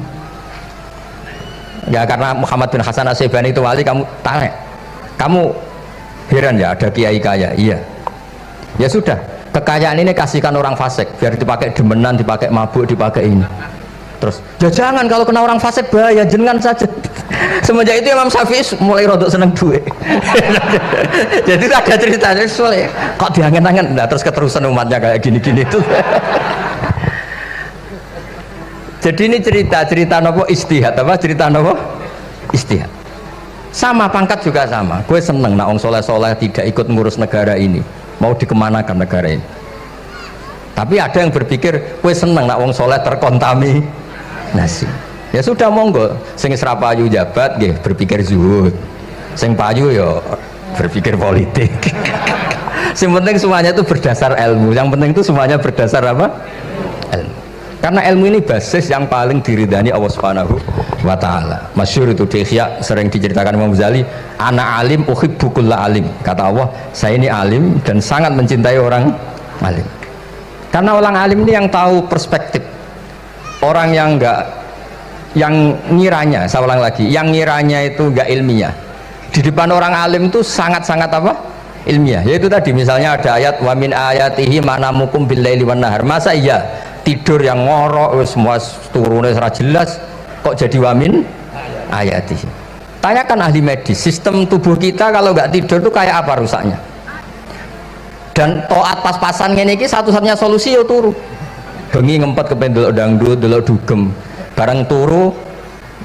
Ya karena Muhammad bin Hasan Asyibani itu wali, kamu tanya, kamu heran ya ada kiai kaya? Iya. Ya sudah, kekayaan ini kasihkan orang fasik, biar dipakai demenan, dipakai mabuk, dipakai ini. Terus, ya jangan, kalau kena orang fasik bahaya, jenengan saja. Semenjak itu Imam Syafi'i mulai rodok seneng duit. Jadi ada ceritanya soalnya kok diangen-angen, nah terus keterusan umatnya kayak gini-gini tuh. Jadi ini cerita nopo istihad, apa cerita nopo istihad. Sama pangkat juga sama. Gue seneng nak orang soleh-soleh tidak ikut ngurus negara ini, mau dikemanakan negara ini. Tapi ada yang berpikir gue seneng nak orang soleh terkontaminasi. Ya sudah monggo, sing serapayu jabat nggih berpikir zuhud, sing payu ya berpikir politik. Yang penting semuanya itu berdasar ilmu, yang penting itu semuanya berdasar apa? Ilmu. Karena ilmu ini basis yang paling diridani Allah Subhanahu wa ta'ala. Masyhur itu di Ihya sering diceritakan Imam Ghazali, ana alim uhibbu kulla alim. Kata Allah, saya ini alim dan sangat mencintai orang alim. Karena orang alim ini yang tahu perspektif. Orang yang enggak, yang ngiranya, saya ulang lagi, yang ngiranya itu enggak ilmiah, di depan orang alim itu sangat-sangat apa? Ilmiah. Yaitu tadi misalnya ada ayat wa min ayatihi manamukum billaili wan nahar. Masa iya tidur yang ngorok semua turunnya secara jelas kok jadi wa min ayatihi? Tanyakan ahli medis, sistem tubuh kita kalau nggak tidur itu kayak apa rusaknya? Dan toat pas-pasan ini satu-satunya solusi ya turu. bengi ngempet kepen delok dangdut, delok dugem. Bareng turu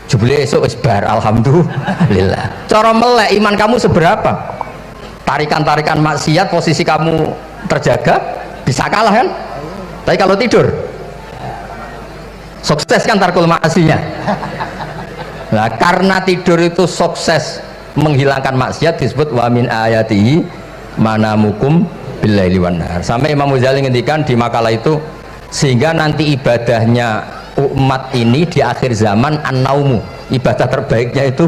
jebule esuk wis bar, alhamdulillah. Cara melek iman kamu seberapa? Tarikan-tarikan maksiat posisi kamu terjaga bisa kalah kan? Tapi kalau tidur sukses kan tarkul maksinya. Nah, karena tidur itu sukses menghilangkan maksiat disebut wa min ayatihi manamukum billaili wan nahar. Sampai Imam Ghazali ngendikan di makalah itu, sehingga nanti ibadahnya umat ini di akhir zaman an-naumu, ibadah terbaiknya itu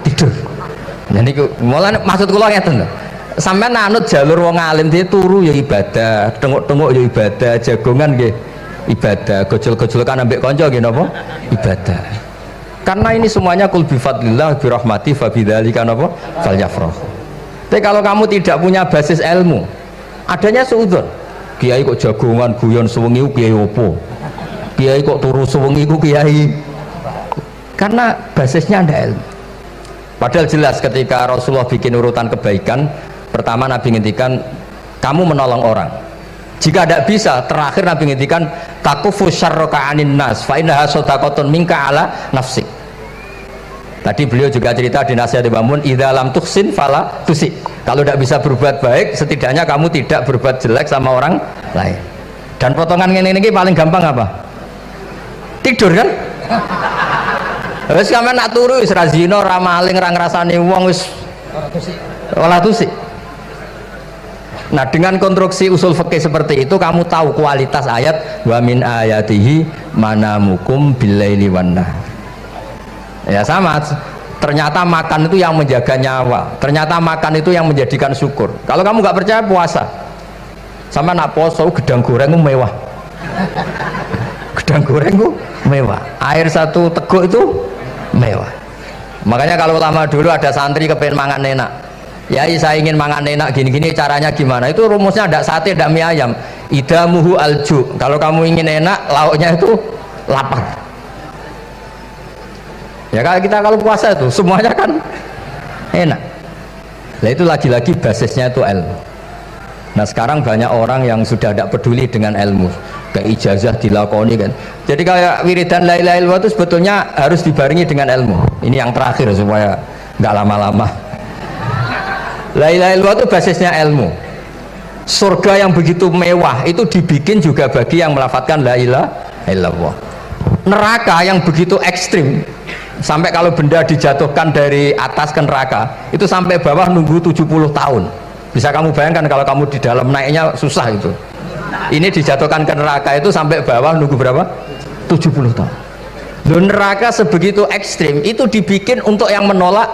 tidur. Jadi mulane maksud kula ngeten lho. Sampai nanut jalur wong alim dia turu ya ibadah, tengok-tengok ya ibadah, jagongan nggih ibadah, gojol-gojolkan ambek kanca nggih napa? Ibadah. Karena ini semuanya kul bi fadlillah bi rahmati fa bidzalika napa? Falyafrah. Tapi kalau kamu tidak punya basis ilmu, adanya suudzon. Kiai kok jagongan guyon sewengi ku kiai opo? Kiai kok turu sewengi ku kiai. Karena basisnya ada ilmu. Padahal jelas ketika Rasulullah bikin urutan kebaikan, pertama Nabi ngendikan kamu menolong orang. Jika tidak bisa, terakhir Nabi ngendikan takufu syarraka anin nas fa innaha shadaqatun minka ala nafsik. Tadi beliau juga cerita di nasihat Imam Mun, idza lam tuhsin fala tusi. Kalau tidak bisa berbuat baik, setidaknya kamu tidak berbuat jelek sama orang lain. Dan potongan ini paling gampang apa? Tidur kan? Wis sampean nak turu wis ra zina, ra maling, ra ngrasani wong wis ora tusik. Nah, dengan konstruksi usul fikih seperti itu kamu tahu kualitas ayat wa min ayatihi manamukum billaili wan nahar. Ya sama, ternyata makan itu yang menjaga nyawa, ternyata makan itu yang menjadikan syukur. Kalau kamu nggak percaya puasa, sama nak poso gedang goreng itu mewah. Gedang goreng itu mewah, air satu teguk itu mewah. Makanya kalau lama dulu ada santri kepengen mangan enak, ya saya ingin mangan enak gini-gini, caranya gimana? Itu rumusnya ada sate, ada mie ayam. Idamuhu alju. Kalau kamu ingin enak, lauknya itu lapar. Ya kalau kita kalau puasa itu semuanya kan enak. Nah itu lagi-lagi basisnya itu ilmu. Nah sekarang banyak orang yang sudah tidak peduli dengan ilmu, ke ijazah dilakoni kan. Jadi kayak wiridan la ilaha illallah itu sebetulnya harus dibarengi dengan ilmu. Ini yang terakhir supaya nggak lama-lama. La ilaha illallah itu basisnya ilmu. Surga yang begitu mewah itu dibikin juga bagi yang melafadzkan la ilaha illallah. Neraka yang begitu ekstrim, sampai kalau benda dijatuhkan dari atas ke neraka itu sampai bawah nunggu 70 tahun. Bisa kamu bayangkan kalau kamu di dalam, naiknya susah itu. Ini dijatuhkan ke neraka itu sampai bawah nunggu berapa? 70 tahun. Loh, neraka sebegitu ekstrim itu dibikin untuk yang menolak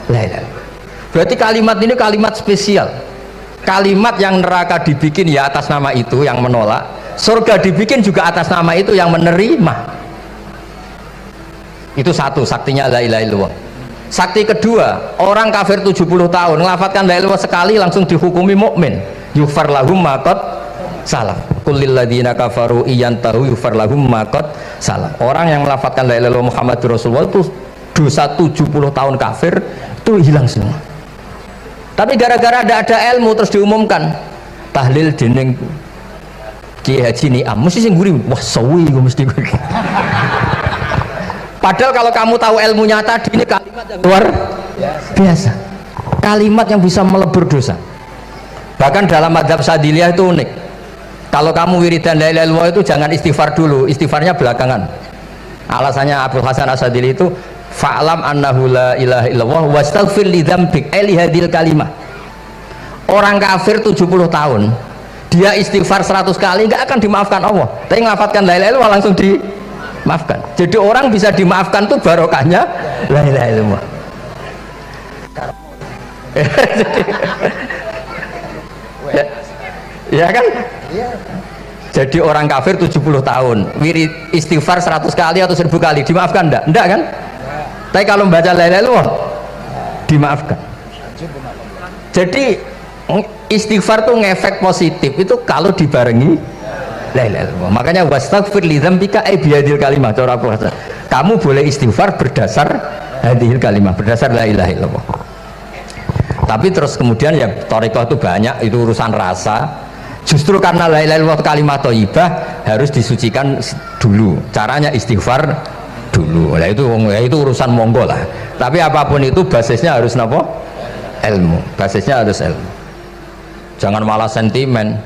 la ilaha. Berarti kalimat ini kalimat spesial. Kalimat yang neraka dibikin ya atas nama itu yang menolak, surga dibikin juga atas nama itu yang menerima. Itu satu saktinya la ilaha illallah. Sakti kedua, orang kafir 70 tahun ngelafadzkan la ilaha illallah sekali langsung dihukumi mukmin. Yufar lahum maqad salam. Kullil ladzina kafaru iyantahu yufar lahum maqad salam. Orang yang melafadzkan la ilaha illallah Muhammadur Rasulullah itu dosa 70 tahun kafir itu hilang semua. Tapi gara-gara ada ilmu terus diumumkan tahlil dening Kiai Haji Niam mesti sing guri, wah sawi mesti gue. Padahal kalau kamu tahu ilmunya tadi, ini kalimat yang luar biasa, kalimat yang bisa melebur dosa. Bahkan dalam madzhab Sadiliyah itu unik. Kalau kamu wiridan la ilaha illallah itu jangan istighfar dulu, istighfarnya belakangan. Alasannya Abdul Hasan As-Sadili itu fa'lam annahu la ilaha illallah wastaghfir li dzambik li hadhil kalimah. Orang kafir 70 tahun dia istighfar 100 kali nggak akan dimaafkan Allah, tapi ngelafadzkan la ilaha illallah langsung dimaafkan. Jadi orang bisa dimaafkan tuh barokahnya la ilaha illallah. Ya kan? Jadi orang kafir 70 tahun wirid istighfar 100 kali atau 1000 kali dimaafkan enggak? Enggak kan? Tapi kalau membaca la ilaha illallah dimaafkan. Jadi istighfar tuh ngefek positif itu kalau dibarengi la ilaha illallah. Makanya wastaghfir li dzambika bihadil kalimah. Kamu boleh istighfar berdasar hadil kalimah, berdasar la ilaha illallah. Tapi terus kemudian ya thariqah itu banyak, itu urusan rasa. Justru karena la ilaha illallah kalimat thayyibah harus disucikan dulu. Caranya istighfar dulu. Nah itu urusan monggo lah. Tapi apapun itu basisnya harus napa? Ilmu. Basisnya harus ilmu. Jangan malah sentimen.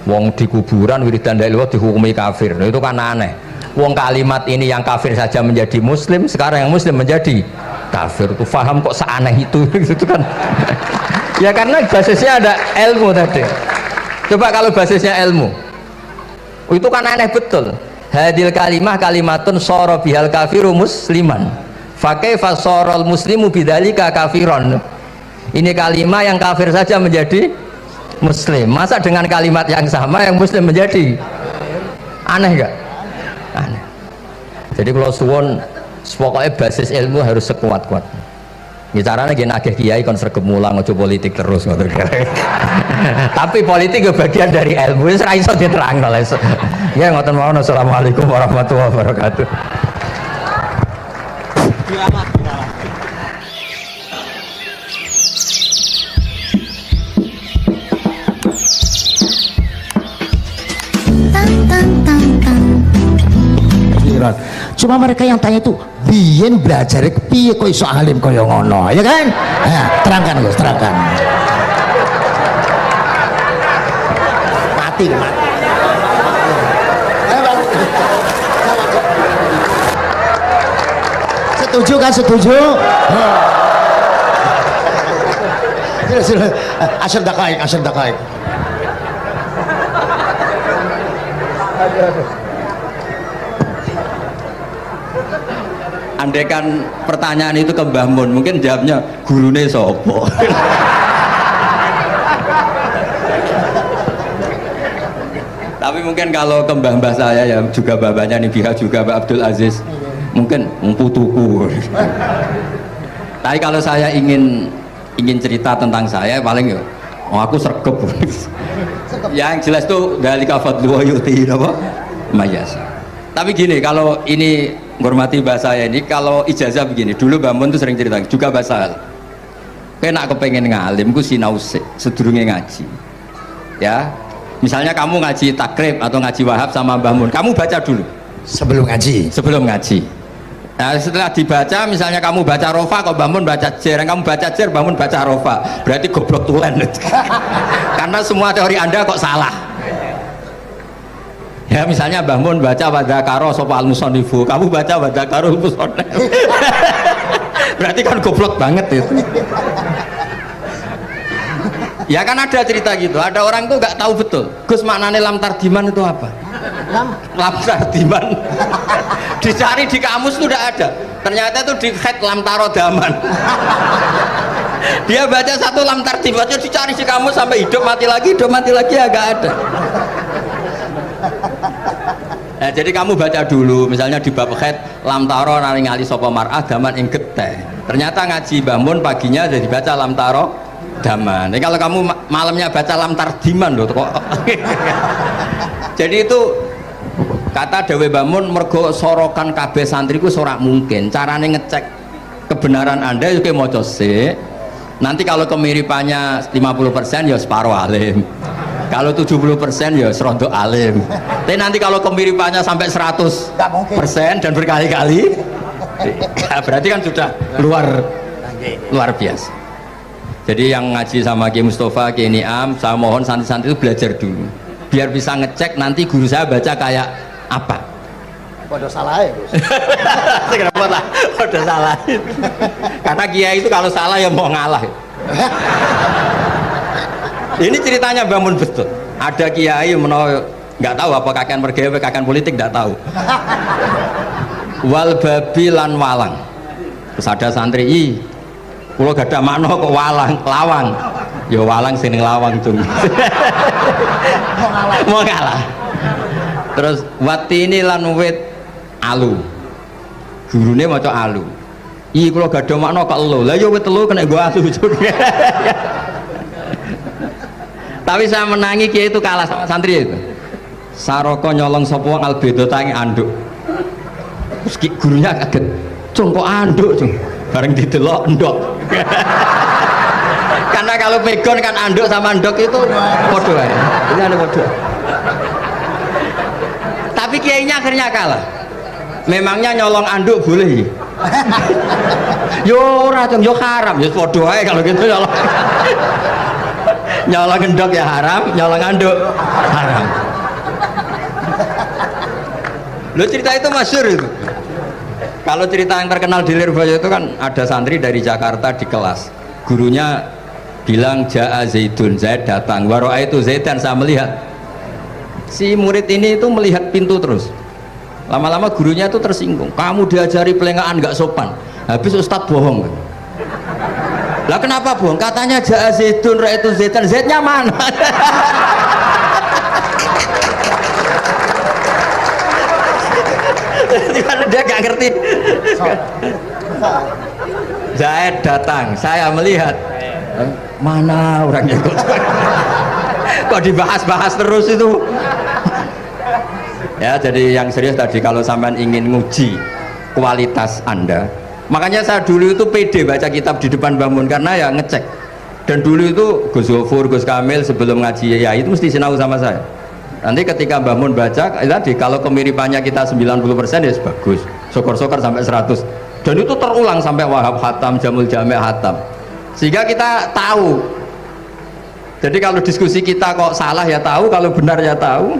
Wong di kuburan wiridan la ilaha dihukumi kafir. Nah, itu kan aneh. Wong kalimat ini yang kafir saja menjadi muslim, sekarang yang muslim menjadi kafir. Itu faham kok seaneh itu gitu kan. Ya karena basisnya ada ilmu tadi. Coba kalau basisnya ilmu, itu kan aneh betul. Hadil kalimah kalimatun soro bihal kafiru musliman. Fakaifa sorol muslimu bidzalika kafiron. Ini kalimat yang kafir saja menjadi muslim. Masa dengan kalimat yang sama yang muslim menjadi aneh gak? Aneh. Jadi kalau suwon, pokoknya basis ilmu harus sekuat-kuat. Ya caranya gini agak kiai kon sregep mulang ojo politik terus ngoten. Tapi politik itu bagian dari ilmu. Wis ra iso diterangno. Ya ngoten mawon. Assalamualaikum warahmatullahi wabarakatuh. Cuma mereka yang tanya itu biyen belajar piye kok iso alim kaya ngono, ya kan? Nah, terangkan Gus, terangkan. Mati. Setuju kan? Setuju? Asal dakaik. Andaikan pertanyaan itu ke Mbah Mun, mungkin jawabnya gurune sopo. Tapi mungkin kalau ke mbah-mbah saya ya juga babanya nih pihak juga Mbak Abdul Aziz, mungkin putuku. Tapi kalau saya ingin cerita tentang saya paling ya, aku sregep. Yang jelas tuh dari kafadlu yuti apa? Mayas. Tapi gini, kalau ini menghormati bahasa saya ini, kalau ijazah begini, dulu Mbak Mun tuh sering cerita juga bahasa kena kepengen ngalim ku sinau sedurunge ngaji ya, misalnya kamu ngaji takrib atau ngaji wahab sama Mbah Mun, kamu baca dulu sebelum ngaji. Nah setelah dibaca, misalnya kamu baca rofa kok Mbah Mun baca jer, kamu baca jer Mbah Mun baca rofa, berarti goblok tulen. Karena semua teori Anda kok salah. Ya misalnya Mbah Mun baca wadakaro sopa al-musonifu, kamu baca wadakaro al-musonif. Berarti kan goblok banget itu. Ya kan ada cerita gitu, ada orang tuh nggak tahu betul Gus maknanya lam tardiman itu apa. Lam tardiman dicari di kamus tuh udah ada, ternyata itu di head lam tarodaman. Dia baca satu lam tardiman aja dicari di kamus sampai hidup mati lagi agak ada. Nah, jadi kamu baca dulu, misalnya di bab khed lam taro naringali sapa mar'ah daman ing geteh. Ternyata ngaji Mbah Mun paginya jadi baca lam taro daman. Jadi kalau kamu malamnya baca lam tardiman loh kok. Jadi itu kata Dewi Mbah Mun mergo sorokan kabeh santriku ora mungkin. Carane ngecek kebenaran Anda juga maca sik. Nanti kalau kemiripannya 50% ya separuh alim. Kalau 70% ya serontok alim. Tapi nanti kalau kemiripannya sampai 100% dan berkali-kali, ya berarti kan sudah luar biasa. Jadi yang ngaji sama Ki Mustafa, Ki Niam, saya mohon santri-santri itu belajar dulu, biar bisa ngecek nanti guru saya baca kayak apa. Podo salah ya Gus. Kenapa lah? Podo salah. Karena kiai itu kalau salah ya mau ngalah. Ini ceritanya bangun betul. Ada kiai nggak tahu apa kakean mergawe kakean politik nggak tahu. Wal babi lan walang. Terus ada santri, kulo gak ada makna kok lawang. Ya walang sini lawang tuh. Mau ngalah. Terus watini lan wit alu. Gurune maca alu. Kulo gak ada makna kok elo. Lah ya wit telu kena gua alu. Tapi saya menangi kiai itu kalah sama santri itu. Saroko nyolong sapa wong albedo tangi anduk. Terus gurunya kaget. Cung kok anduk, Cung. Bareng didelok endok. Karena kalau pegon kan anduk sama andok itu podo ya. Ini ada podo. Tapi kiainya akhirnya kalah. Memangnya nyolong anduk boleh? Yo ora yo haram, yo podo ae kalau gitu nyolong. Nyolong endok ya haram, nyolong anduk haram. Lo cerita itu masyhur itu. Kalau cerita yang terkenal di Lirboyo itu kan ada santri dari Jakarta di kelas. Gurunya bilang Ja'a Zaidun, Zaid datang. Waro'a itu Zaidan, saya melihat. Si murid ini itu melihat pintu terus. Lama-lama gurunya itu tersinggung. Kamu diajari pelengahan nggak sopan. Habis Ustadz bohong. Lah kenapa bohong? Katanya Ja'a Zaidun, Ra itu Zaidan. Zaidnya mana? Dia gak ngerti. Zaid datang, saya melihat. Mana orangnya kok dibahas-bahas terus itu. Ya, jadi yang serius tadi, kalau sampean ingin nguji kualitas Anda, makanya saya dulu itu pede baca kitab di depan bangun karena ya ngecek. Dan dulu itu Gus Gofur, Gus Kamil sebelum ngaji ya itu mesti sinau sama saya. Nanti ketika Mbah Mun baca tadi, kalau kemiripannya kita 90% ya bagus, syukur-syukur sampai 100, dan itu terulang sampai Wahab Hatam, Jamul Jami' Hatam, sehingga kita tahu. Jadi kalau diskusi kita kok salah ya tahu, kalau benar ya tahu,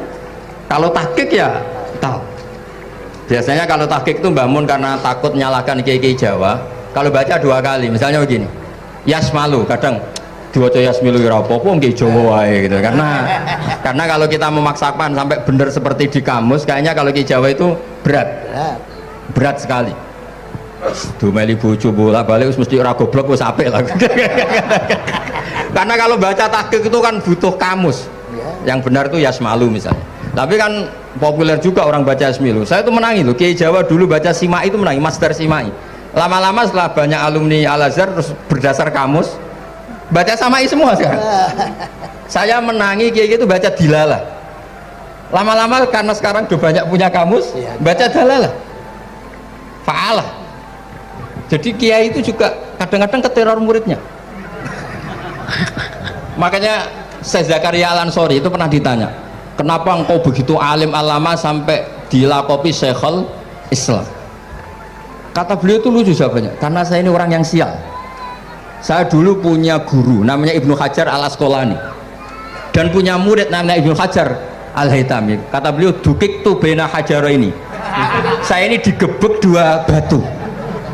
kalau tahqiq ya tahu. Biasanya kalau tahqiq itu Mbah Mun karena takut nyalahkan kiai-kiai Jawa, kalau baca 2 kali, misalnya begini, Yasmalu, kadang diwaca Yasmilu ya apa-apa nggih Jawa wae gitu. Karena kalau kita memaksakan sampai benar seperti di kamus, kayaknya kalau ki Jawa itu berat sekali. Dumeli bojo bolak-balik wis mesti ora goblok wis apik lah. Karena kalau baca tahqiq itu kan butuh kamus. Yang benar itu Yasmalu misalnya. Tapi kan populer juga orang baca Yasmilu. Saya itu menangi loh, Kiai Jawa dulu baca Simai itu menangi, Master Simai. Lama-lama setelah banyak alumni Al-Azhar terus berdasar kamus baca Samai semua sekarang. Saya menangi kiai itu baca Dilalah. Lama-lama karena sekarang udah banyak punya kamus, baca Dalalah, Fa'alah. Jadi kiai itu juga kadang-kadang keteror muridnya. Makanya Syekh Zakaria Al-Ansori itu pernah ditanya, kenapa engkau begitu alim alama sampai dilakopi Syekhul Islam? Kata beliau itu lucu jawabannya, karena saya ini orang yang sial. Saya dulu punya guru namanya Ibnu Hajar Al-Asqalani dan punya murid namanya Ibnu Hajar Al-Haytami. Kata beliau, dukik tu bena hajaro ini. Saya ini digebek 2 batu.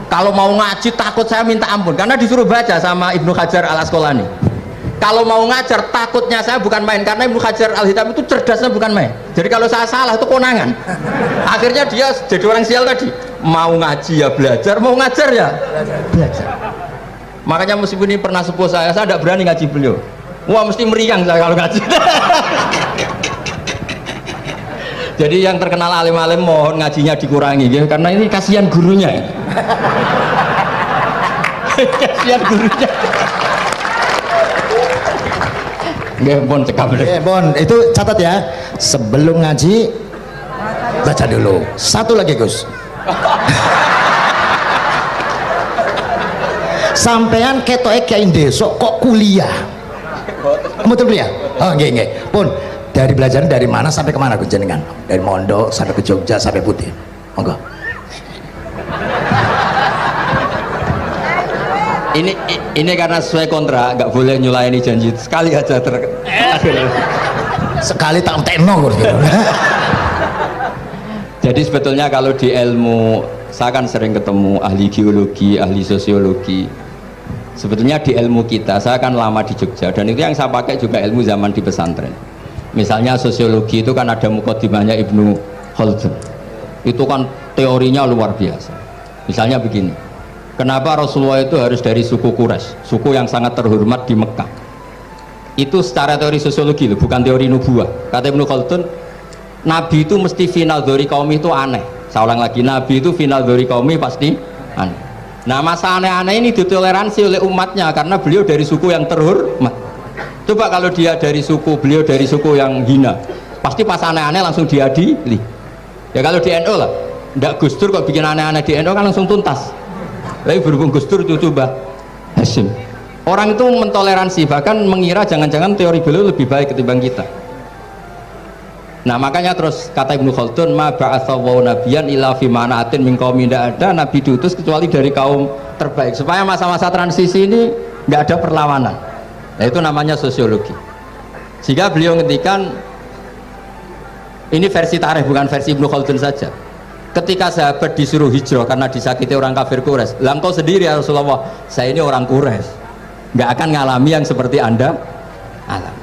Kalau mau ngaji takut saya minta ampun karena disuruh baca sama Ibnu Hajar Al-Asqalani. Kalau mau ngajar takutnya saya bukan main, karena Ibnu Hajar Al-Haytami itu cerdasnya bukan main. Jadi kalau saya salah itu konangan. Akhirnya dia jadi orang sial tadi. Mau ngaji ya belajar, mau ngajar ya belajar. Makanya meskipun ini pernah sepuh saya tidak berani ngaji beliau. Wah mesti meriang saya kalau ngaji. Jadi yang terkenal alim-alim mohon ngajinya dikurangi ya, karena ini kasihan gurunya. Kasihan gurunya. Nggih, Bon cekap. Bon, itu catat ya. Sebelum ngaji baca dulu. Satu lagi, Gus. Sampean ketoke kayak besok kok kuliah? Betul kuliah? Oh, nggih. Pun dari belajar dari mana sampai kemana Gus jenengan? Dari Mondok sampai ke Jogja sampai Putih. Monggo. Ini karena sesuai kontrak, nggak boleh nyulayani janji sekali aja Sekali tak tekno Gus. Jadi sebetulnya kalau di ilmu, saya kan sering ketemu ahli geologi, ahli sosiologi. Sebetulnya di ilmu kita, saya kan lama di Jogja dan itu yang saya pakai juga ilmu zaman di pesantren. Misalnya sosiologi itu kan ada mukadimahnya Ibnu Khaldun. Itu kan teorinya luar biasa. Misalnya begini, kenapa Rasulullah itu harus dari suku Quraisy, suku yang sangat terhormat di Mekah? Itu secara teori sosiologi loh, bukan teori nubuah. Kata Ibnu Khaldun, Nabi itu mesti final dari kaum itu aneh. Saya ulang lagi, Nabi itu final dari kaum pasti aneh. Nah masa aneh-aneh ini ditoleransi oleh umatnya karena beliau dari suku yang terhormat. Coba kalau dia dari suku, beliau dari suku yang hina, pasti pas aneh-aneh langsung diadili. Ya kalau di NU lah, ndak Gus Dur kok bikin aneh-aneh di NU kan langsung tuntas. Tapi berhubung Gus Dur cucu Mbah Hasyim, Orang itu mentoleransi, bahkan mengira jangan-jangan teori beliau lebih baik ketimbang kita. Nah makanya terus kata Ibnu Khaldun, ma ba'atsallahu nabiyan illa fi manaatin min qaumin, tidak ada nabi diutus kecuali dari kaum terbaik, supaya masa-masa transisi ini nggak ada perlawanan. Nah, itu namanya sosiologi. Sehingga beliau ngendikan, ini versi tarikh bukan versi Ibnu Khaldun saja. Ketika sahabat disuruh hijrah karena disakiti orang kafir Quraisy, lah engkau sendiri ya Rasulullah, saya ini orang Quraisy, nggak akan ngalami yang seperti Anda alami.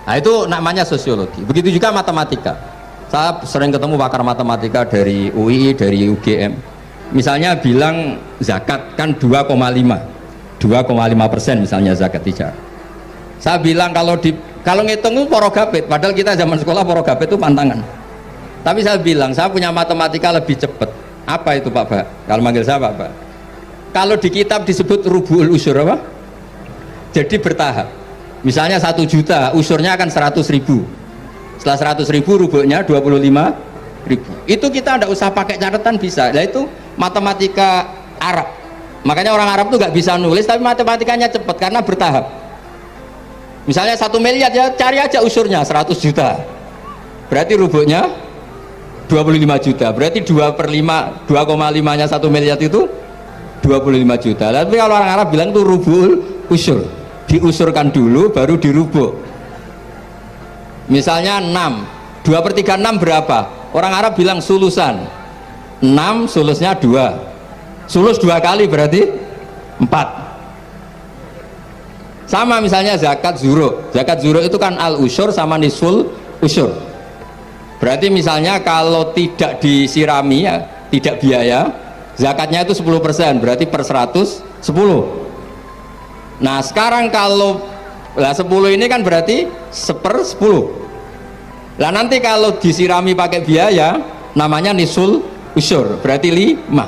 Nah itu namanya sosiologi. Begitu juga matematika. Saya sering ketemu pakar matematika dari UI, dari UGM. Misalnya bilang zakat kan 2,5% misalnya zakat tijar. Saya bilang kalau ngitung itu porogapit, padahal kita zaman sekolah porogapit itu pantangan. Tapi saya bilang saya punya matematika lebih cepat. Apa itu Pak Ba? Kalau manggil saya Pak Ba. Kalau di kitab disebut rubu'ul usur apa? Jadi bertahap. Misalnya 1 juta, usurnya akan 100.000. Setelah 100.000 rubuknya 25.000. Itu kita tidak usah pakai catatan bisa. Nah itu matematika Arab. Makanya orang Arab tuh nggak bisa nulis, tapi matematikanya cepat karena bertahap. Misalnya 1 miliar ya cari aja usurnya 100 juta. Berarti rubuknya 25 juta. Berarti 2/5, 2,5-nya 1 miliar itu 25 juta. Tapi kalau orang Arab bilang itu rubul usur. Diusurkan dulu baru dirubuk. Misalnya 6, 2/3 6 berapa? Orang Arab bilang sulusan. 6 sulusnya 2, sulus 2 kali berarti 4. Sama misalnya zakat zuro. Zakat zuro itu kan al usur sama nisful usur. Berarti misalnya kalau tidak disirami ya, tidak biaya, zakatnya itu 10%, berarti per 100 10. Nah sekarang kalau 10 ini kan berarti 1/10. Lah nanti kalau disirami pakai biaya namanya nisul usur, berarti 5.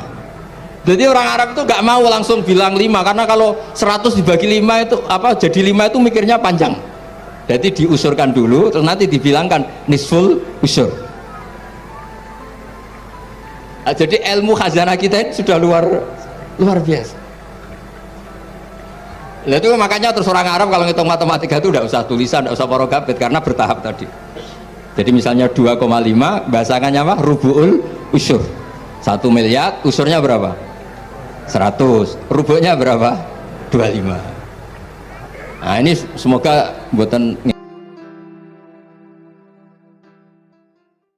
Jadi orang Arab itu nggak mau langsung bilang 5, karena kalau 100 dibagi 5 itu apa, jadi 5 itu mikirnya panjang. Jadi diusurkan dulu terus nanti dibilangkan nisful usur. Nah, jadi ilmu khazanah kita ini sudah luar biasa. Nah, itu makanya terus orang Arab kalau ngitung matematika itu tidak usah tulisan, tidak usah porogapit karena bertahap tadi. Jadi misalnya 2,5 bahasannya apa? Rubu'ul usur. 1 miliar usurnya berapa? 100. Rubuknya berapa? 25. Nah ini semoga buatan